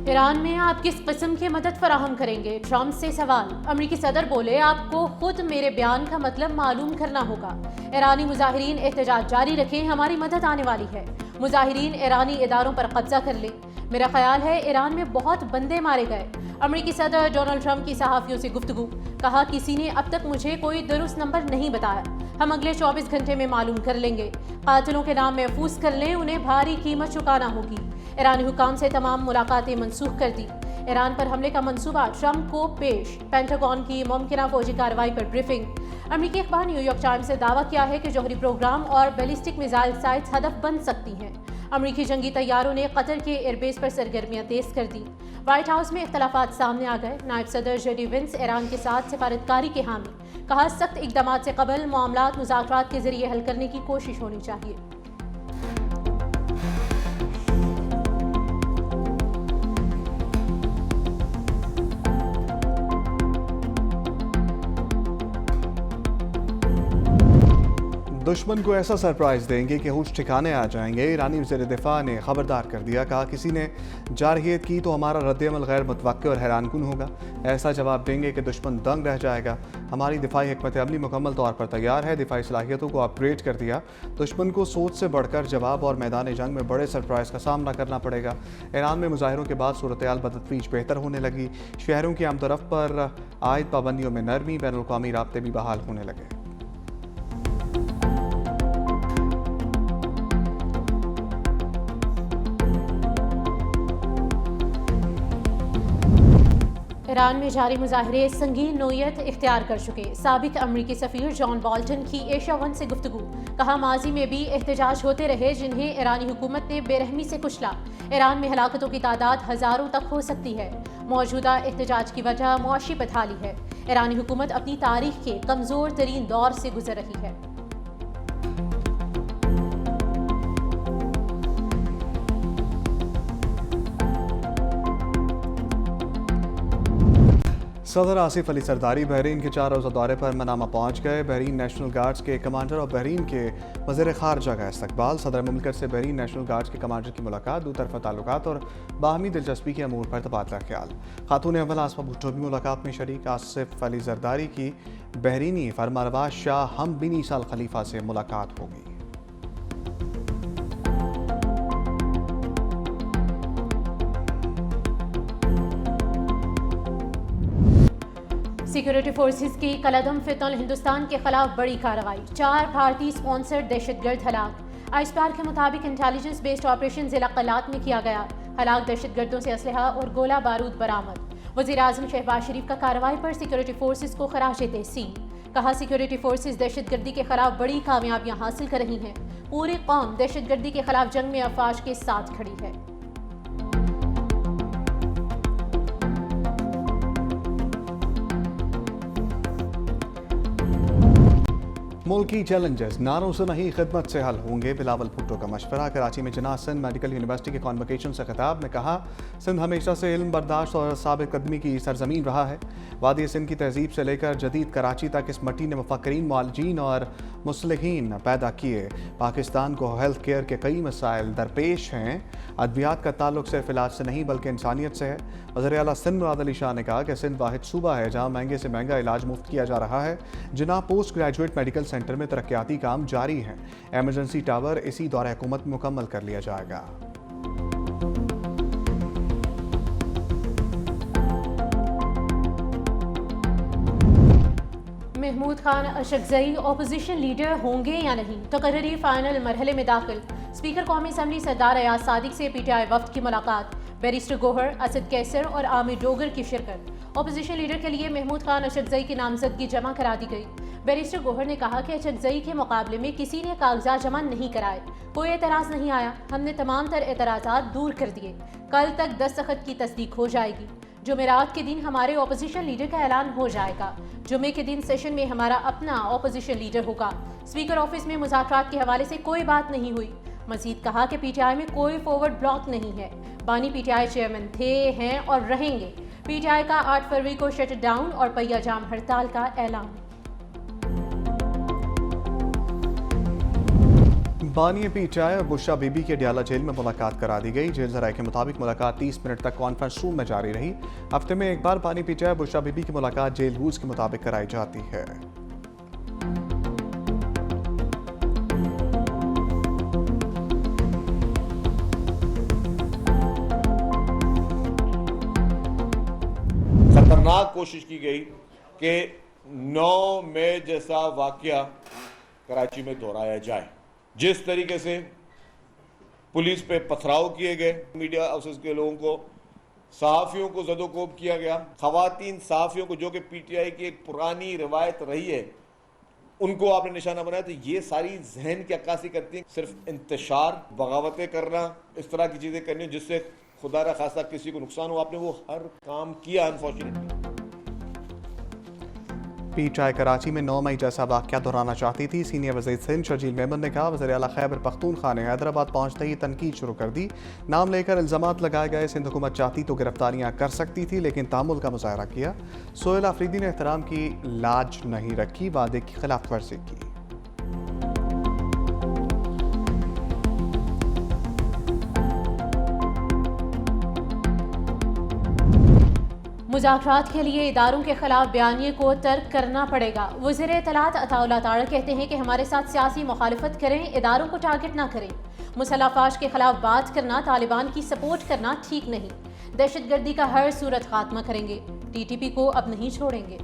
Iran में आप किस किस्म की मदद फराहम करेंगे? ट्रंप से सवाल। अमरीकी सदर बोले, आपको खुद मेरे बयान का मतलब मालूम करना होगा। ईरानी मुजाहिरीन एहतजाज जारी रखें, हमारी मदद आने वाली है। मुजाहिरीन ईरानी इदारों पर कब्जा कर ले। मेरा ख्याल है ईरान में बहुत बंदे मारे गए। अमरीकी सदर डोनाल्ड ट्रंप की सहाफियों से गुफ्तगू। कहा, किसी ने अब तक मुझे कोई दुरुस्त नंबर नहीं बताया, हम अगले 24 घंटे में मालूम कर लेंगे। कातिलों के नाम महफूज कर लें, उन्हें भारी कीमत चुकाना होगी। ईरानी हुकाम से तमाम मुलाकातें मनसूख कर दी। ईरान पर हमले का मंसूबा ट्रंप को पेश। पेंटागन की मुमकिन फौजी कार्रवाई पर ब्रीफिंग। अमरीकी अखबार न्यूयॉर्क टाइम्स ने दावा किया है कि जौहरी प्रोग्राम और बैलिस्टिक मिसाइल साइट्स हदफ बन सकती हैं। अमरीकी जंगी तैयारों ने कतर के एयरबेस पर सरगर्मियां तेज कर दी। व्हाइट हाउस में इख्तलाफात सामने आ गए। नायब सदर जेडी वेंस ईरान के साथ सिफारतकारी के हामी। कहा, सख्त इकदाम से कबल मामलात मुज़ाकरात के जरिए हल करने की कोशिश होनी चाहिए। दुश्मन को ऐसा सरप्राइज देंगे कि होश ठिकाने आ जाएंगे। ईरानी वज़ीर दिफा ने खबरदार कर दिया। कहा, किसी ने जारहियत की तो हमारा रद्द-ए-अमल गैर मुतवक्के और हैरानकुन होगा। ऐसा जवाब देंगे कि दुश्मन दंग रह जाएगा। हमारी दिफाई हिकमत अमली मुकम्मल तौर पर तैयार है। दिफाई सलाहियतों को अपग्रेड कर दिया। दुश्मन को सोच से बढ़कर जवाब और मैदान जंग में बड़े सरप्राइज का सामना करना पड़ेगा। ईरान में मुजाहिरों के बाद सूरत-ए-हाल बतदरीज बेहतर होने लगी। शहरों की आमतरफ पर आयद पाबंदियों में नरमी, बैनुल-अक़वामी राब्ते भी बहाल होने लगे। ईरान में जारी मुजाहरे संगीन नोयत इख्तियार कर चुके। साबिक अमरीकी सफ़ीर जॉन बोल्टन की एशिया वन से गुफ्तगू। कहा, माजी में भी एहतजाज होते रहे जिन्हें ईरानी हुकूमत ने बेरहमी से कुचला। ईरान में हलाकतों की तादाद हज़ारों तक हो सकती है। मौजूदा एहतजाज की वजह मुआशी बदहाली है। ईरानी हुकूमत अपनी तारीख के कमज़ोर तरीन दौर से गुजर रही है। सदर आसिफ अली सरदारी बहरीन के 4 रोज़ा दौरे पर मनामा पहुँच गए। बहरीन नेशनल गार्ड्स के कमांडर और बहरीन के वज़ीर ख़ारजा का इस्तकबाल। सदर मुमलिकत से बहरीन नेशनल गार्ड्स के कमांडर की मुलाकात। दो तरफ़ा ताल्लुकात और बाहमी दिलचस्पी के अमूर पर तबादला ख्याल। खातून अव्वल आसमा भुट्टो भी मुलाकात में शरीक। आसिफ अली जरदारी की बहरीनी फरमानरवा शाह हम बिन ईसा अल खलीफा से मुलाकात होगी। सिक्योरिटी फोर्सेस की कलदम फितल हिंदुस्तान के खिलाफ बड़ी कार्रवाई। 4 भारतीय स्पॉन्सर्ड दहशतगर्द हलाक। आईएसपीआर के मुताबिक इंटेलिजेंस बेस्ड ऑपरेशन जिला कलात में किया गया। हलाक दहशतगर्दों से असलहा और गोला बारूद बरामद। वज़ीर आज़म शहबाज शरीफ का कार्रवाई पर सिक्योरिटी फोर्सेस को खराज तहसीन। कहा, सिक्योरिटी फोर्सेस दहशतगर्दी के खिलाफ बड़ी कामयाबियां हासिल कर रही हैं। पूरी कौम दहशतगर्दी के खिलाफ जंग में अफवाज के साथ खड़ी है। मुल्की चैलेंजेस नारों से नहीं खिदमत से हल होंगे। बिलावल भुट्टो का मशवरा। कराची में जना सिंध मेडिकल यूनिवर्सिटी के कॉन्वोकेशन से खिताब में कहा, सिंध हमेशा से इल्म बर्दाश्त और साबित कदमी की सरजमीन रहा है। वादी सिंध की तहजीब से लेकर जदीद कराची तक इस मट्टी ने मुफक्किरीन, मुआलिजीन और मुस्लिहीन पैदा किए। पाकिस्तान को हेल्थ केयर के कई मसाइल दरपेश हैं। अद्वियात का ताल्लुक सिर्फ इलाज से नहीं बल्कि इंसानियत से है। वज़ीर आला सिंध मुराद अली शाह ने कहा कि सिंध वाहिद सूबा है जहाँ महंगे से महंगा इलाज मुफ्त किया जा रहा है। जिना पोस्ट ग्रेजुएट मेडिकल सेंटर में तरक्याती काम जारी है। एमरजेंसी टावर इसी दौरे हुकूमत मुकम्मल कर लिया जाएगा। महमूद खान अशरफजई अपोजिशन लीडर होंगे या नहीं? तकर्री फाइनल मरहले में दाखिल। स्पीकर कौमी असम्बली सरदार अयाज सादिक से पीटीआई वफ्द की मुलाकात। बैरिस्टर गोहर, असद कैसर और आमिर डोगर की शिरकत। अपोजिशन लीडर के लिए महमूद खान अशरफजई की नामजदगी जमा करा दी गई। बैरिस्टर गोहर ने कहा कि अशरफजई के मुकाबले में किसी ने कागजात जमा नहीं कराए, कोई एतराज़ नहीं आया। हमने तमाम तर एतराज़ात दूर कर दिए। कल तक दस्तखत की तस्दीक हो जाएगी। जुमेरात के दिन हमारे अपोजिशन लीडर का ऐलान हो जाएगा। जुमे के दिन सेशन में हमारा अपना अपोजिशन लीडर होगा। स्पीकर ऑफिस में मुज़ाकरात के हवाले से कोई बात नहीं हुई। मजीद कहा कि पीटीआई में कोई फॉरवर्ड ब्लॉक नहीं है। बानी पीटीआई चेयरमैन थे, हैं और रहेंगे। पीटीआई का 8 फरवरी को शट डाउन और पहिया जाम हड़ताल का ऐलान। बानी पीटीआई और बुशरा बीबी के डियाला जेल में मुलाकात करा दी गई। जेल जराये के मुताबिक मुलाकात 30 मिनट तक कॉन्फ्रेंस रूम में जारी रही। हफ्ते में एक बार बानी पीटीआई और बुशरा बीबी की मुलाकात जेल रूल्स के मुताबिक कराई जाती है। खतरनाक कोशिश की गई कि 9 मई जैसा वाकया कराची में दोहराया जाए। जिस तरीके से पुलिस पे पथराव किए गए, मीडिया हाउसेस के लोगों को, सहाफियों को ज़दोकोब किया गया, खवातीन सहाफियों को जो कि पीटीआई की एक पुरानी रिवायत रही है उनको आपने निशाना बनाया, तो ये सारी जहन की अक्कासी करती है। सिर्फ इंतशार, बगावतें करना, इस तरह की चीज़ें करनी जिससे खुदा न खासा किसी को नुकसान हो, आपने वो हर काम किया अनफॉर्चुनेटली। पीटीआई कराची में 9 मई जैसा वाकया दोहराना चाहती थी। सीनियर वज़ीर सिंध शर्जील मेमन ने कहा, वज़ीर आला खैबर पख्तूनख्वा ने हैदराबाद पहुंचते ही तनकीद शुरू कर दी। नाम लेकर इल्ज़ामात लगाए गए। सिंध हुकूमत चाहती तो गिरफ्तारियां कर सकती थी, लेकिन तामुल का मुजाहरा किया। सोहेल आफरीदी ने एहतराम की लाज नहीं रखी, वादे की खिलाफ वर्जी की। मुज़ाकरात के लिए इदारों के खिलाफ बयानिए को तर्क करना पड़ेगा। वज़ीर इत्तलात अताउल्लाह तारड़ कहते हैं कि हमारे साथ सियासी मुखालफत करें, इदारों को टारगेट ना करें। मुसल्लह अफवाज के खिलाफ बात करना, तालिबान की सपोर्ट करना ठीक नहीं। दहशतगर्दी का हर सूरत खात्मा करेंगे। टीटीपी को अब नहीं छोड़ेंगे।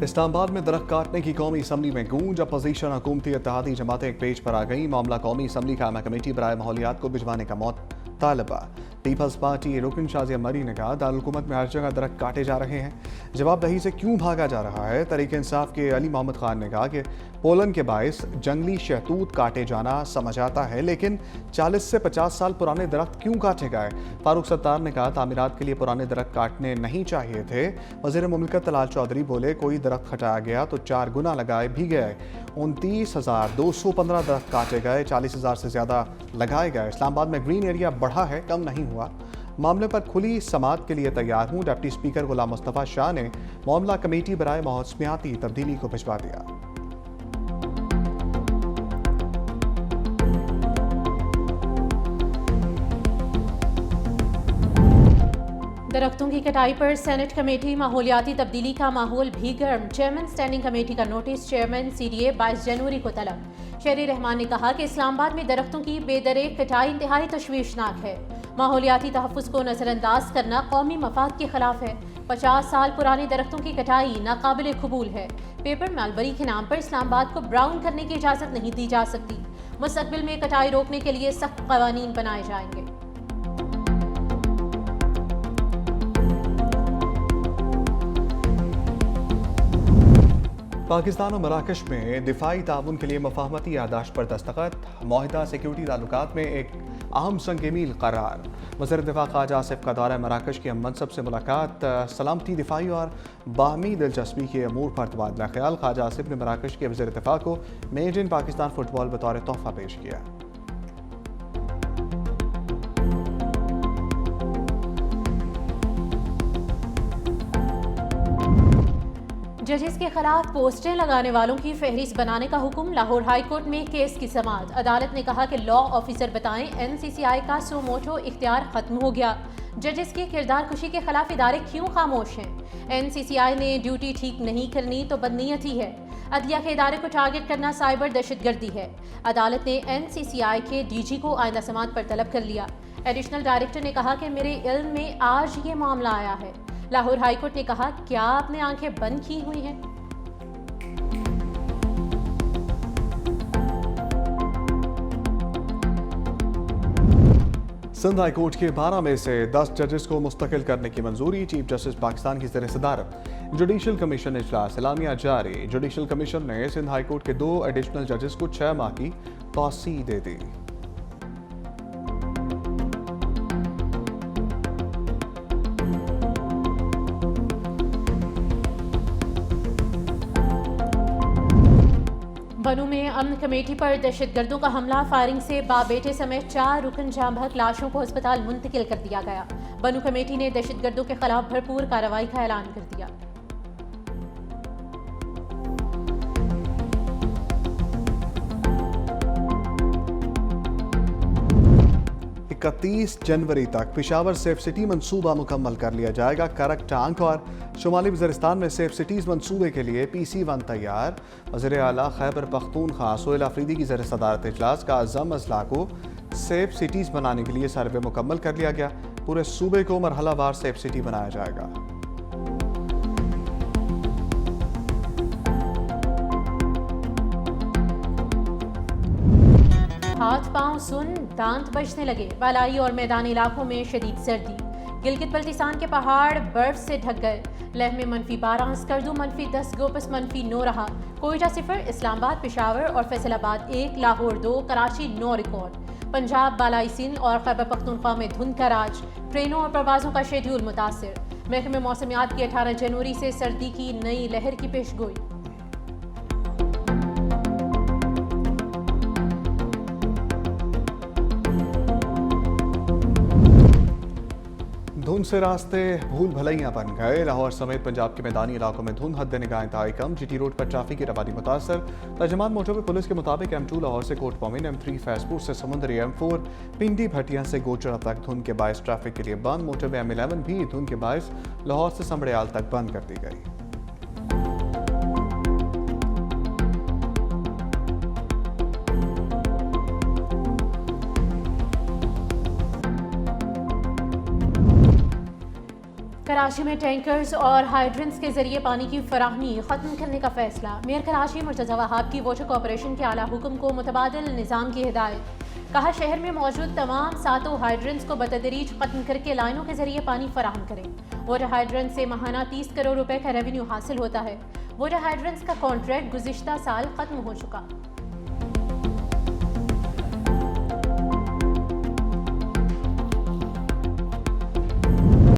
इस्लामाबाद में दरख्त काटने की कौमी असम्बली में गूंज। अपोजिशन हुकूमती इत्तेहादी जमातें एक पेज पर आ गई। मामला कौमी असम्बली कायमा कमेटी बराए माहौलियात को भिजवाने का मुतालबा। पीपल्स पार्टी रुकन शाजिया मरी ने कहा, दारुल हुकूमत में हर जगह दरख्त काटे जा रहे हैं, जवाबदही से क्यों भागा जा रहा है। तहरीक इंसाफ के अली मोहम्मद खान ने कहा कि पोलन के बायस जंगली शहतूत काटे जाना समझ आता है, लेकिन 40 से 50 साल पुराने दरख्त क्यों काटे गए। फारूक सत्तार ने कहा, तामीरात के लिए पुराने दरख्त काटने नहीं चाहिए थे। वज़ीर मुमलिकत तलाल चौधरी बोले, कोई दरख्त हटाया गया तो 4 गुना लगाए भी गए। 29,215 दरख्त काटे गए, 40,000 से ज़्यादा लगाए गए। इस्लामाबाद में ग्रीन एरिया बढ़ा है, कम नहीं हुआ। मामले पर खुली समाअत के लिए तैयार हूँ। डिप्टी स्पीकर गुलाम मुस्तफ़ा शाह ने मामला कमेटी बराए मौसमियाती तब्दीली को भिजवा दिया। दरख्तों की कटाई पर सेनेट कमेटी, माहौलियाती तब्दीली का माहौल भी गर्म। चेयरमैन स्टैंडिंग कमेटी का नोटिस, चेयरमैन CDA 22 जनवरी को तलब। शहरी रहमान ने कहा कि इस्लामाबाद में दरख्तों की बेदरेक कटाई इंतहाई तशवीशनाक है। माहौलियाती तहफ़्फ़ुज़ को नज़रअंदाज करना कौमी मफाद के खिलाफ है। 50 साल पुराने दरख्तों की कटाई नाकाबिल कबूल है। पेपर मालबरी के नाम पर इस्लामाबाद को ब्राउन करने की इजाज़त नहीं दी जा सकती। मुस्तक़बिल में कटाई रोकने के लिए सख्त क़वानीन बनाए जाएंगे। पाकिस्तान और मराकश में दिफाई ताउन के लिए मफाहमती यादाश्त पर दस्तखत। माहिदा सिक्योरिटी ताल्लुकात में एक अहम संग मील करार। वज़ीर दिफा ख्वाजा आसिफ का दौरा मराकश के मनसब से मुलाकात। सलामती, दिफाई और बाहमी दिलचस्पी के अमूर पर तबादला ख्याल। ख्वाजा आसिफ ने मराकश के वज़ीर दिफा को मेड इन पाकिस्तान फुटबॉल बतौर तोहफा पेश किया। जजेस के खिलाफ पोस्टें लगाने वालों की फहरिस्त बनाने का हुक्म। लाहौर हाई कोर्ट में केस की समाअत। अदालत ने कहा कि लॉ ऑफिसर बताएं, NCCI का सो मोटो इख्तियार खत्म हो गया। जजेस की किरदार कुशी के खिलाफ इदारे क्यों खामोश हैं। NCCI ने ड्यूटी ठीक नहीं करनी तो बदनीयती है। अदलिया के इदारे को टारगेट करना साइबर दहशतगर्दी है। अदालत ने NCCI के DG को आइंदा समाअत पर तलब कर लिया। एडिशनल डायरेक्टर ने कहा कि मेरे इल्म में आज ये मामला आया है। लाहौर हाईकोर्ट ने कहा, क्या आपने आंखें बंद की हुई हैं। सिंध हाई कोर्ट के 12 में से 10 जजेस को मुस्तकिल करने की मंजूरी। चीफ जस्टिस पाकिस्तान की ज़ेर सदारत जुडिशल कमीशन इजलास, एलामिया जारी। जुडिशल कमीशन ने सिंध हाई कोर्ट के 2 एडिशनल जजेस को 6 माह की तौसीह दे दी। बनू में अमन कमेटी पर दहशतगर्दों का हमला, फायरिंग से बाप बेटे समेत 4 रुकन जाम बहक लाशों को अस्पताल मुंतकिल कर दिया गया। बनू कमेटी ने दहशतगर्दों के खिलाफ भरपूर कार्रवाई का ऐलान कर दिया। 31 जनवरी तक पेशावर सेफ सिटी मंसूबा मुकम्मल कर लिया जाएगा। करक टांग और शुमाली वज़ीरिस्तान में सेफ सिटीज़ मंसूबे के लिए PC1 तैयार। वज़ीर आला खैबर पख्तूनख्वा सोहेल अफरीदी की ज़रिए सदारत इजलास का अज़म अजला को सेफ सिटीज़ बनाने के लिए सर्वे मुकम्मल कर लिया गया। पूरे सूबे को मरहलावार सेफ सिटी बनाया जाएगा। हाथ पांव सुन, दांत बजने लगे। बालाई और मैदानी इलाकों में शदीद सर्दी। गिलगित बल्तिस्तान के पहाड़ बर्फ से ढक गए। लेह में -12, स्कर्दू -10, गोपस -9 रहा। कोयटा 0, इस्लामाबाद, पेशावर और फैसलाबाद 1, लाहौर 2, कराची 9 रिकॉर्ड। पंजाब, बालाई सिंध और खैबर पख्तूनख्वा में धुंध का राज। ट्रेनों और प्रवाजों का शेड्यूल मुतासिर। महकमे मौसमियात की 18 जनवरी से सर्दी की नई लहर की पेशगोई। धुंध से रास्ते भूल भलैया बन गए। लाहौर समेत पंजाब के मैदानी इलाकों में धुंध, हद निगाह इंतहाई कम। GT रोड पर ट्रैफिक की रवानी मुतासर। तर्जमान मोटरवे पुलिस के मुताबिक M2 लाहौर से कोट मोमिन, M3 फैजपुर से समुंदरी, M4 पिंडी भटिया से गोचरा तक धुंध के बायस ट्रैफिक के लिए बंद। मोटरवे M11 भी धुंध के बायस लाहौर से समड़ियाल तक बंद कर दी गई। कराची में टैंकर्स और हाइड्रेंट्स के जरिए पानी की फराहमी खत्म करने का फैसला। मेयर कराची मुर्तज़ा वहाब की वाटर कॉर्पोरेशन के आला हुक्म को मुतबादिल निज़ाम की हिदायत। कहा शहर में मौजूद तमाम 7 हाइड्रेंट्स को बतदरीज खत्म करके लाइनों के जरिए पानी फराहम करें। वाटर हाइड्रेंट से माहाना 30 करोड़ रुपए का रेवेन्यू हासिल होता है। वाटर हाइड्रेंट्स का कॉन्ट्रैक्ट गुज़िश्ता साल खत्म हो चुका।